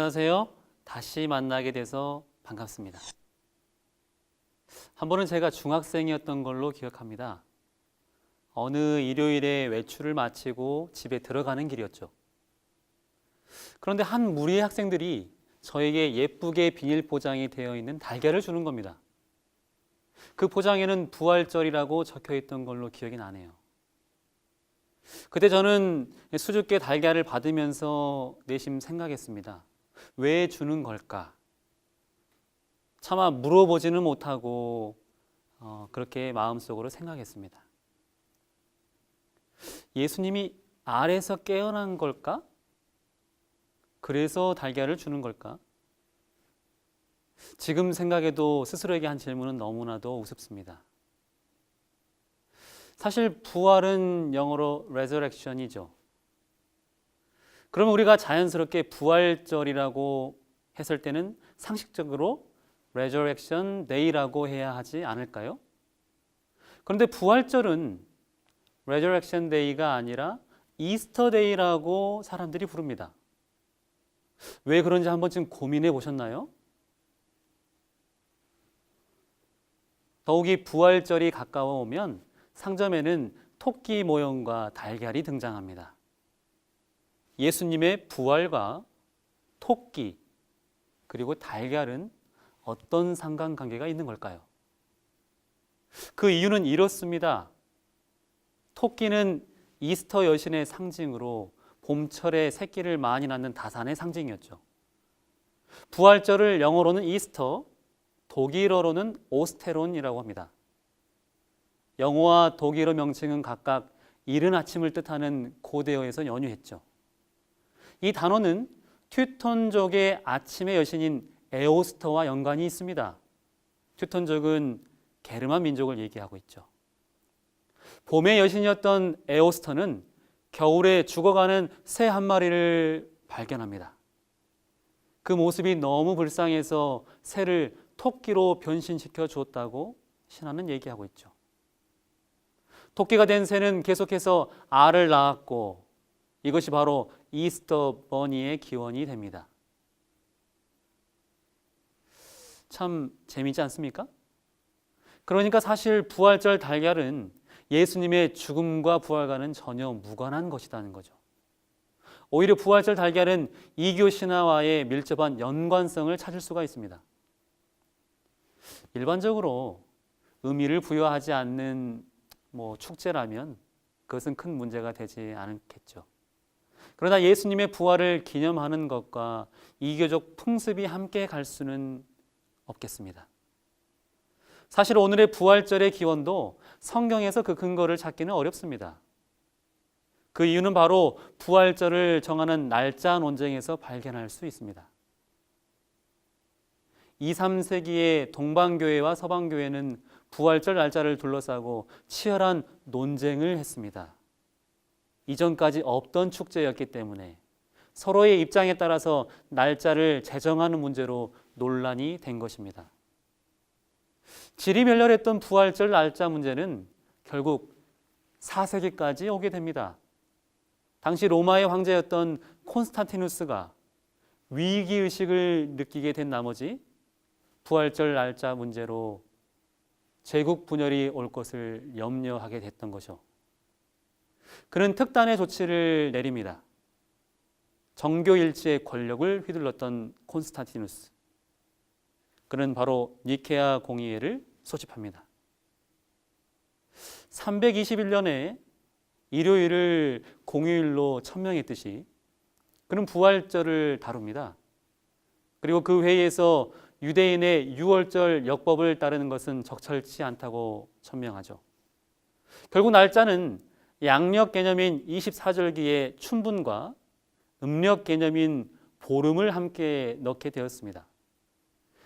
안녕하세요. 다시 만나게 돼서 반갑습니다. 한 번은 제가 중학생이었던 걸로 기억합니다. 어느 일요일에 외출을 마치고 집에 들어가는 길이었죠. 그런데 한 무리의 학생들이 저에게 예쁘게 비닐 포장이 되어 있는 달걀을 주는 겁니다. 그 포장에는 부활절이라고 적혀 있던 걸로 기억이 나네요. 그때 저는 수줍게 달걀을 받으면서 내심 생각했습니다. 왜 주는 걸까? 차마 물어보지는 못하고 그렇게 마음속으로 생각했습니다. 예수님이 알에서 깨어난 걸까? 그래서 달걀을 주는 걸까? 지금 생각해도 스스로에게 한 질문은 너무나도 우습습니다. 사실 부활은 영어로 resurrection이죠. 그러면 우리가 자연스럽게 부활절이라고 했을 때는 상식적으로 resurrection day라고 해야 하지 않을까요? 그런데 부활절은 resurrection day가 아니라 이스터 데이라고 사람들이 부릅니다. 왜 그런지 한 번쯤 고민해 보셨나요? 더욱이 부활절이 가까워 오면 상점에는 토끼 모형과 달걀이 등장합니다. 예수님의 부활과 토끼 그리고 달걀은 어떤 상관관계가 있는 걸까요? 그 이유는 이렇습니다. 토끼는 이스터 여신의 상징으로 봄철에 새끼를 많이 낳는 다산의 상징이었죠. 부활절을 영어로는 이스터, 독일어로는 오스테론이라고 합니다. 영어와 독일어 명칭은 각각 이른 아침을 뜻하는 고대어에서 연유했죠. 이 단어는 튜톤족의 아침의 여신인 에오스터와 연관이 있습니다. 튜톤족은 게르만 민족을 얘기하고 있죠. 봄의 여신이었던 에오스터는 겨울에 죽어가는 새 한 마리를 발견합니다. 그 모습이 너무 불쌍해서 새를 토끼로 변신시켜 주었다고 신화는 얘기하고 있죠. 토끼가 된 새는 계속해서 알을 낳았고 이것이 바로 이스터 버니의 기원이 됩니다. 참 재미있지 않습니까? 그러니까 사실 부활절 달걀은 예수님의 죽음과 부활과는 전혀 무관한 것이라는 거죠. 오히려 부활절 달걀은 이교 신화와의 밀접한 연관성을 찾을 수가 있습니다. 일반적으로 의미를 부여하지 않는 축제라면 그것은 큰 문제가 되지 않겠죠. 그러나 예수님의 부활을 기념하는 것과 이교적 풍습이 함께 갈 수는 없겠습니다. 사실 오늘의 부활절의 기원도 성경에서 그 근거를 찾기는 어렵습니다. 그 이유는 바로 부활절을 정하는 날짜 논쟁에서 발견할 수 있습니다. 2, 3세기의 동방교회와 서방교회는 부활절 날짜를 둘러싸고 치열한 논쟁을 했습니다. 이전까지 없던 축제였기 때문에 서로의 입장에 따라서 날짜를 제정하는 문제로 논란이 된 것입니다. 질이 멸렬했던 부활절 날짜 문제는 결국 4세기까지 오게 됩니다. 당시 로마의 황제였던 콘스탄티누스가 위기의식을 느끼게 된 나머지 부활절 날짜 문제로 제국 분열이 올 것을 염려하게 됐던 거죠. 그는 특단의 조치를 내립니다. 정교일치의 권력을 휘둘렀던 콘스탄티누스. 그는 바로 니케아 공의회를 소집합니다. 321년에 일요일을 공휴일로 천명했듯이 그는 부활절을 다룹니다. 그리고 그 회의에서 유대인의 유월절 역법을 따르는 것은 적절치 않다고 천명하죠. 결국 날짜는 양력 개념인 24절기의 춘분과 음력 개념인 보름을 함께 넣게 되었습니다.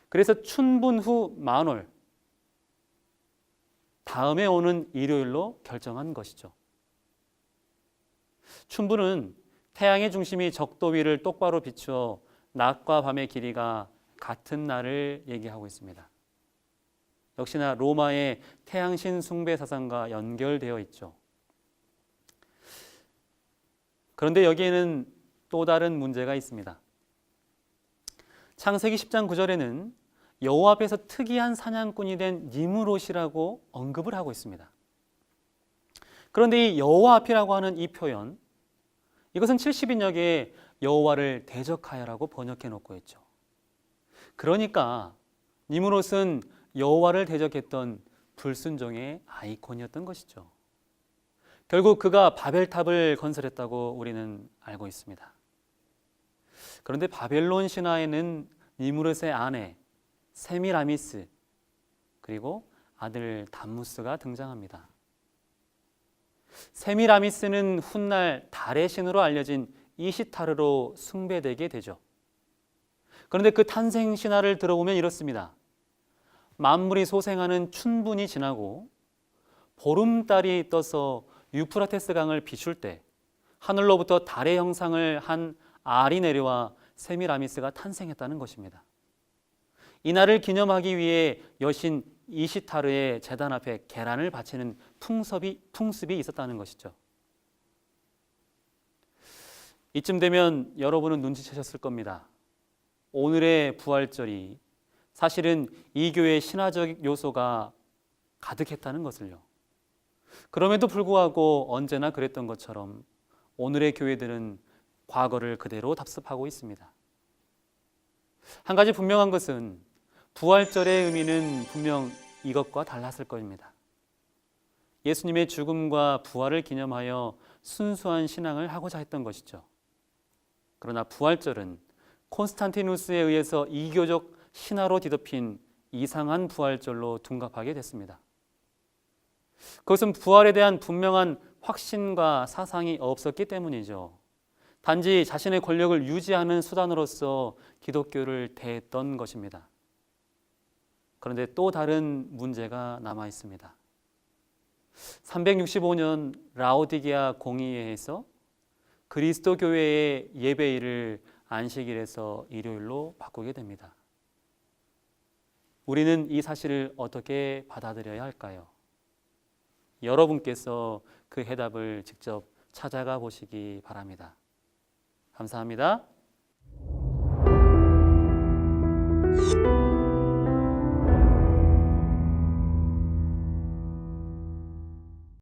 그래서 춘분 후 만월, 다음에 오는 일요일로 결정한 것이죠. 춘분은 태양의 중심이 적도 위를 똑바로 비추어 낮과 밤의 길이가 같은 날을 얘기하고 있습니다. 역시나 로마의 태양신 숭배 사상과 연결되어 있죠. 그런데 여기에는 또 다른 문제가 있습니다. 창세기 10장 9절에는 여호와 앞에서 특이한 사냥꾼이 된 니므롯이라고 언급을 하고 있습니다. 그런데 이 여호와 앞이라고 하는 이 표현, 이것은 70인역에 여호와를 대적하여라고 번역해 놓고 있죠. 그러니까 니므롯은 여호와를 대적했던 불순종의 아이콘이었던 것이죠. 결국 그가 바벨탑을 건설했다고 우리는 알고 있습니다. 그런데 바벨론 신화에는 니므롯의 아내 세미라미스 그리고 아들 담무스가 등장합니다. 세미라미스는 훗날 달의 신으로 알려진 이시타르로 숭배되게 되죠. 그런데 그 탄생 신화를 들어보면 이렇습니다. 만물이 소생하는 춘분이 지나고 보름달이 떠서 유프라테스 강을 비출 때 하늘로부터 달의 형상을 한 알이 내려와 세미라미스가 탄생했다는 것입니다. 이날을 기념하기 위해 여신 이시타르의 제단 앞에 계란을 바치는 풍습이 있었다는 것이죠. 이쯤 되면 여러분은 눈치채셨을 겁니다. 오늘의 부활절이 사실은 이 교회의 신화적 요소가 가득했다는 것을요. 그럼에도 불구하고 언제나 그랬던 것처럼 오늘의 교회들은 과거를 그대로 답습하고 있습니다. 한 가지 분명한 것은 부활절의 의미는 분명 이것과 달랐을 것입니다. 예수님의 죽음과 부활을 기념하여 순수한 신앙을 하고자 했던 것이죠. 그러나 부활절은 콘스탄티누스에 의해서 이교적 신화로 뒤덮인 이상한 부활절로 둔갑하게 됐습니다. 그것은 부활에 대한 분명한 확신과 사상이 없었기 때문이죠. 단지 자신의 권력을 유지하는 수단으로서 기독교를 대했던 것입니다. 그런데 또 다른 문제가 남아 있습니다. 365년 라오디게아 공의회에서 그리스도 교회의 예배일을 안식일에서 일요일로 바꾸게 됩니다. 우리는 이 사실을 어떻게 받아들여야 할까요? 여러분께서 그 해답을 직접 찾아가 보시기 바랍니다. 감사합니다.